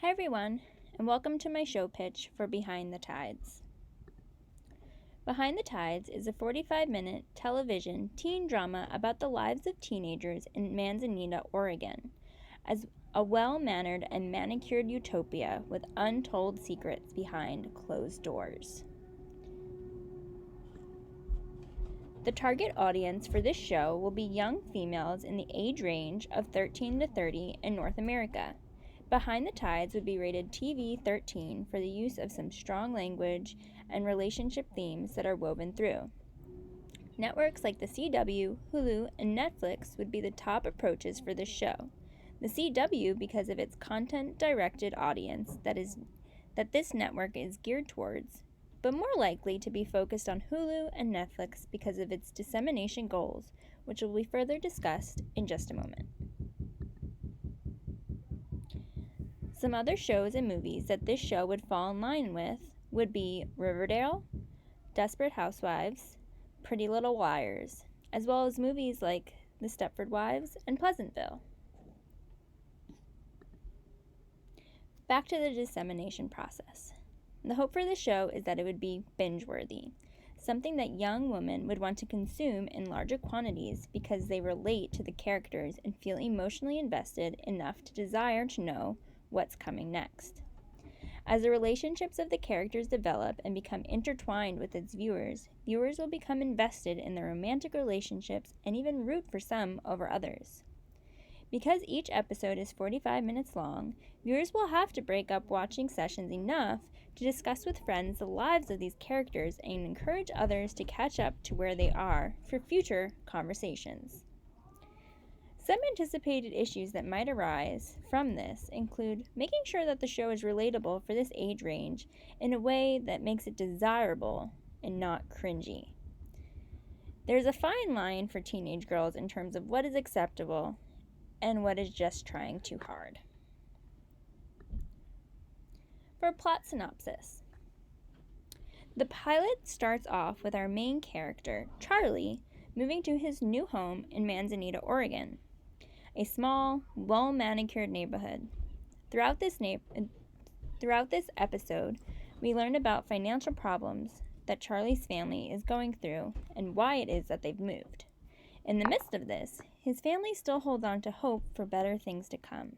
Hi everyone, and welcome to my show pitch for Behind the Tides. Behind the Tides is a 45-minute television teen drama about the lives of teenagers in Manzanita, Oregon, as a well-mannered and manicured utopia with untold secrets behind closed doors. The target audience for this show will be young females in the age range of 13 to 30 in North America. Behind the Tides would be rated TV-13 for the use of some strong language and relationship themes that are woven through. Networks like the CW, Hulu, and Netflix would be the top approaches for this show. The CW because of its content-directed audience that this network is geared towards, but more likely to be focused on Hulu and Netflix because of its dissemination goals, which will be further discussed in just a moment. Some other shows and movies that this show would fall in line with would be Riverdale, Desperate Housewives, Pretty Little Liars, as well as movies like The Stepford Wives and Pleasantville. Back to the dissemination process. The hope for the show is that it would be binge-worthy, something that young women would want to consume in larger quantities because they relate to the characters and feel emotionally invested enough to desire to know what's coming next. As the relationships of the characters develop and become intertwined with its viewers will become invested in their romantic relationships and even root for some over others. Because each episode is 45 minutes long, viewers will have to break up watching sessions enough to discuss with friends the lives of these characters and encourage others to catch up to where they are for future conversations. Some anticipated issues that might arise from this include making sure that the show is relatable for this age range in a way that makes it desirable and not cringy. There's a fine line for teenage girls in terms of what is acceptable and what is just trying too hard. For a plot synopsis, the pilot starts off with our main character, Charlie, moving to his new home in Manzanita, Oregon, a small, well-manicured neighborhood. Throughout this episode, we learn about financial problems that Charlie's family is going through and why it is that they've moved. In the midst of this, his family still holds on to hope for better things to come.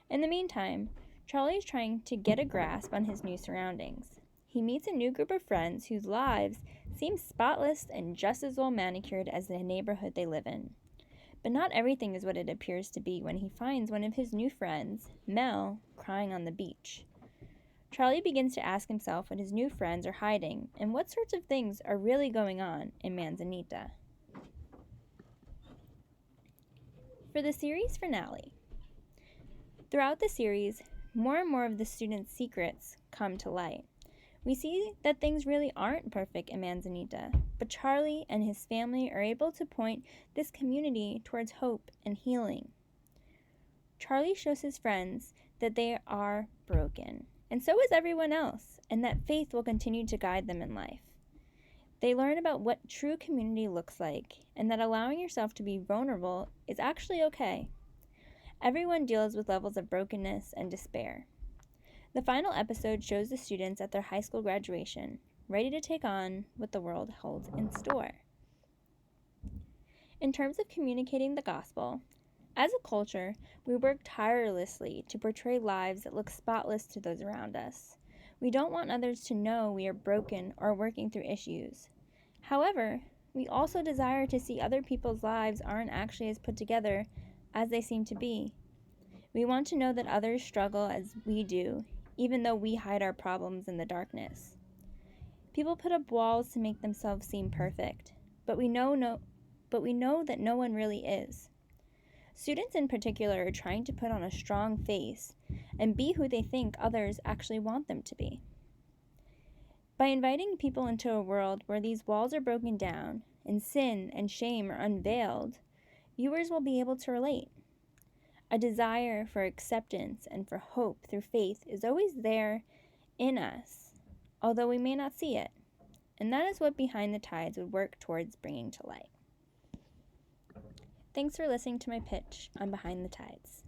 In the meantime, Charlie is trying to get a grasp on his new surroundings. He meets a new group of friends whose lives seem spotless and just as well manicured as the neighborhood they live in. But not everything is what it appears to be when he finds one of his new friends, Mel, crying on the beach. Charlie begins to ask himself what his new friends are hiding and what sorts of things are really going on in Manzanita. For the series finale. Throughout the series, more and more of the students' secrets come to light. We see that things really aren't perfect in Manzanita, but Charlie and his family are able to point this community towards hope and healing. Charlie shows his friends that they are broken, and so is everyone else, and that faith will continue to guide them in life. They learn about what true community looks like, and that allowing yourself to be vulnerable is actually okay. Everyone deals with levels of brokenness and despair. The final episode shows the students at their high school graduation, ready to take on what the world holds in store. In terms of communicating the gospel, as a culture, we work tirelessly to portray lives that look spotless to those around us. We don't want others to know we are broken or working through issues. However, we also desire to see other people's lives aren't actually as put together as they seem to be. We want to know that others struggle as we do, even though we hide our problems in the darkness. People put up walls to make themselves seem perfect, but we know that no one really is. Students in particular are trying to put on a strong face and be who they think others actually want them to be. By inviting people into a world where these walls are broken down and sin and shame are unveiled, viewers will be able to relate. A desire for acceptance and for hope through faith is always there in us, although we may not see it, and that is what Behind the Tides would work towards bringing to light. Thanks for listening to my pitch on Behind the Tides.